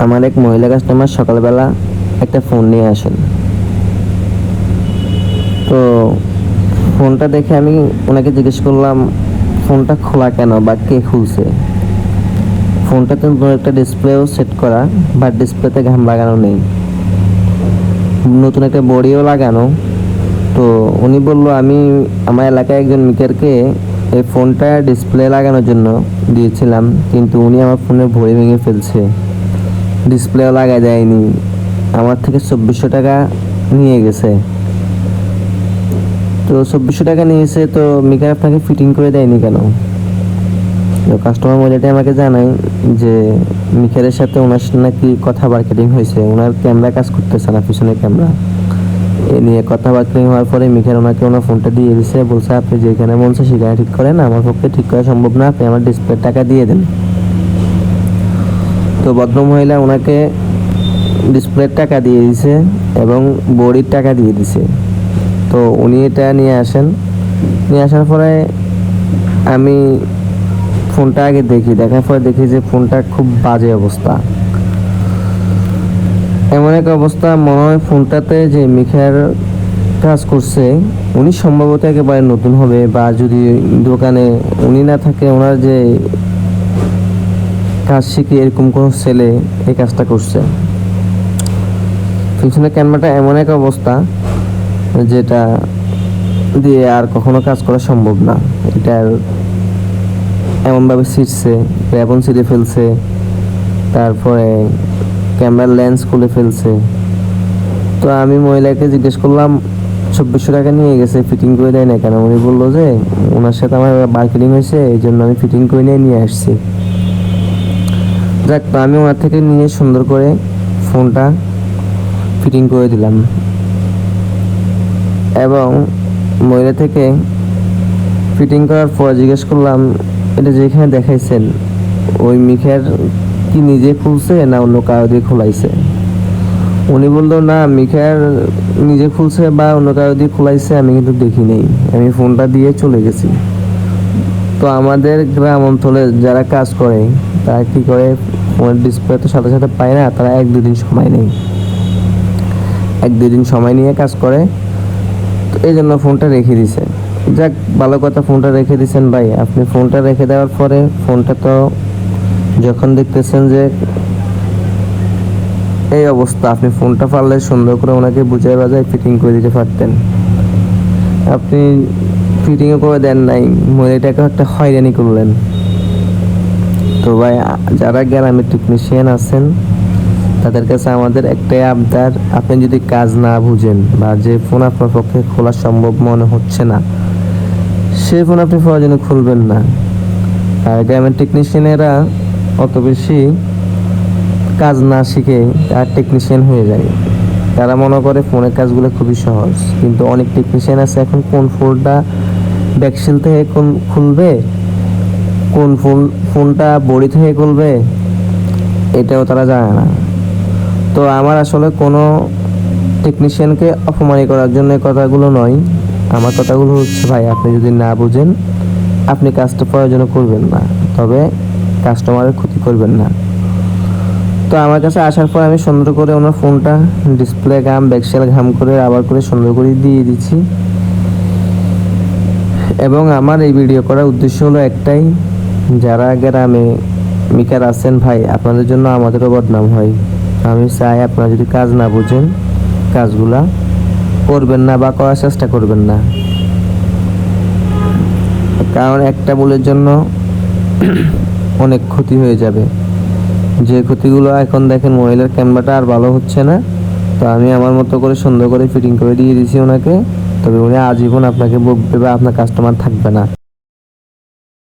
আমার এক মহিলা কাস্টমার সকালবেলা একটা ফোন নিয়ে আসেন। তো ফোনটা দেখে আমি ওনাকে জিজ্ঞেস করলাম ফোনটা খোলা কেন বা কে খুলছে। ফোনটাতে নতুন একটা ডিসপ্লেও সেট করা, বাট ডিসপ্লেতে ঘাম লাগানো নেই, নতুন একটা বডিও লাগানো। তো উনি বলল আমি আমার এলাকায় একজন মিকারকে এই ফোনটা ডিসপ্লে লাগানোর জন্য দিয়েছিলাম, কিন্তু উনি আমার ফোনের ভরি ভেঙে ফেলছে, ডিসপ্লেও লাগা দেয়নি, আমার থেকে 2400 টাকা নিয়ে গেছে। তো 2400 টাকা নিয়েছে, তো মিকার আপনাকে ফিটিং করে দেয়নি কেন? তো কাস্টমার মহিলাটি আমাকে জানায় যে মিকারের সাথে ওনার নাকি কথা মার্কেটিং হয়েছে, ওনার ক্যামেরা কাজ করতেছে না, পিছনের ক্যামেরা এ নিয়ে কথা মার্কেটিং হওয়ার পরে মিকার ওনাকে ওনার ফোনটা দিয়ে দিছে, বলছে আপনি যেখানে বলছে সেখানে ঠিক করেন, আমার পক্ষে ঠিক করা সম্ভব না, আপনি আমার ডিসপ্লে টাকা দিয়ে দেন। তো ভদ্রমহিলা ওনাকে ডিসপ্লের টাকা দিয়ে দিছে এবং বডির টাকা দিয়ে দিছে। তো উনি এটা নিয়ে আসেন, নিয়ে আসার পরে আমি ফোনটা আগে দেখার পরে দেখি যে ফোনটা খুব বাজে অবস্থা। এমন এক অবস্থা মনে হয় ফোনটাতে যে মিখার কাজ করছে উনি সম্ভবত একেবারে নতুন হবে, বা যদি দোকানে উনি না থাকে, ওনার যে কাজ শিখে এরকম কোনো ছেলে এই কাজটা করছে। পিছনের ক্যামেরাটা এমন এক অবস্থা যেটা দিয়ে আর কখনো কাজ করা সম্ভব না। এটার এমনভাবে ছিঁড়ছে, র্যাবন ছিঁড়ে ফেলছে, তারপরে ক্যামেরার লেন্স খুলে ফেলছে। তো আমি মহিলাকে জিজ্ঞেস করলাম 2400 টাকা নিয়ে গেছে, ফিটিং করে দেয় না কেন? উনি বললো যে ওনার সাথে আমার মার্কেটিং হয়েছে, এই জন্য আমি ফিটিং করে নিয়ে আসছি। যাক, তো আমি ওনার থেকে নিয়ে সুন্দর করে ফোনটা ফিটিং করে দিলাম এবং মহিলা থেকে ফিটিং করার পর জিজ্ঞেস করলাম এটা যেখানে দেখাইছেন ওই মিখার কি নিজে খুলছে না অন্য কারো দিয়ে খোলাইছে? উনি বললো না, মিখার নিজে খুলছে বা অন্য কারো দিয়ে খোলাইছে আমি কিন্তু দেখি নেই, আমি ফোনটা দিয়ে চলে গেছি। তো আমাদের গ্রাম অঞ্চলে যারা কাজ করে তারা কি করে, ফোনের ডিসপ্লে তো সাথে সাথে পায় না, তারা 1-2 দিন সময় নেই, 1-2 দিন সময় নিয়ে কাজ করে। তো এই জন্য ফোনটা রেখে দিছে। যাক, ভালো কথা, ফোনটা রেখে দিছেন ভাই। আপনি ফোনটা রেখে দেওয়ার পরে ফোনটা তো যখন দেখতেছেন যে এই অবস্থা, আপনি ফোনটা পারলে সুন্দর করে ওনাকে বুঝাই বাজায় ফিটিং করে দিতে পারতেন। আপনি ফিটিংও করে দেন নাই, মহিলাটাকে একটা হয়রানি করলেন। তো ভাই, যারা গ্রামের টেকনিশিয়ান আছেন তাদের কাছে আমাদের একটাই আবদার, আপনি যদি কাজ না বুঝেন বা যে ফোন আপনার পক্ষে খোলা সম্ভব মনে হচ্ছে না সেই ফোন আপনি প্রয়োজনে খুলবেন না। আর গ্রামের টেকনিশিয়ানেরা অত বেশি কাজ না শিখে আর টেকনিশিয়ান হয়ে যায়। তারা মনে করে ফোনের কাজগুলো খুবই সহজ, কিন্তু অনেক টেকনিশিয়ান আছে এখন কোন ফোনটা ব্যাকসেল থেকে কোন খুলবে, কোন ফোনটা বডি থেকে খুলবে, এটাও তারা জানে না। তো আমার আসলে কোনো টেকনিশিয়ানকে অপমানিত করার জন্য কথাগুলো নয়, আমার কথাগুলো হচ্ছে ভাই, আপনি যদি না বুঝেন আপনি কাজটা প্রয়োজনে করবেন না, তবে কাস্টমারের ক্ষতি করবেন না। তো আমার কাছে আসার পর আমি সুন্দর করে ওনার ফোনটা ডিসপ্লে ঘাম ব্যাকসেল ঘাম করে আবার করে সুন্দর করে দিয়ে দিচ্ছি। এবং আমার এই ভিডিও করার উদ্দেশ্য হলো একটাই, যারা গ্রামে মিকার আছেন ভাই, আপনাদের জন্য আমাদেরও বদনাম হয়। আমি চাই আপনারা যদি কাজ না বুঝেন কাজগুলা করবেন না বা করার চেষ্টা করবেন না, কারণ একটা ভুলের জন্য অনেক ক্ষতি হয়ে যাবে। যে ক্ষতিগুলো এখন দেখেন, মহিলার ক্যামেরাটা আর ভালো হচ্ছে না, তো আমি আমার মতো করে সুন্দর করে ফিটিং করে দিয়ে দিয়েছি ওনাকে। তবে উনি আজীবন আপনাকে বকবে বা আপনার কাস্টমার থাকবে না।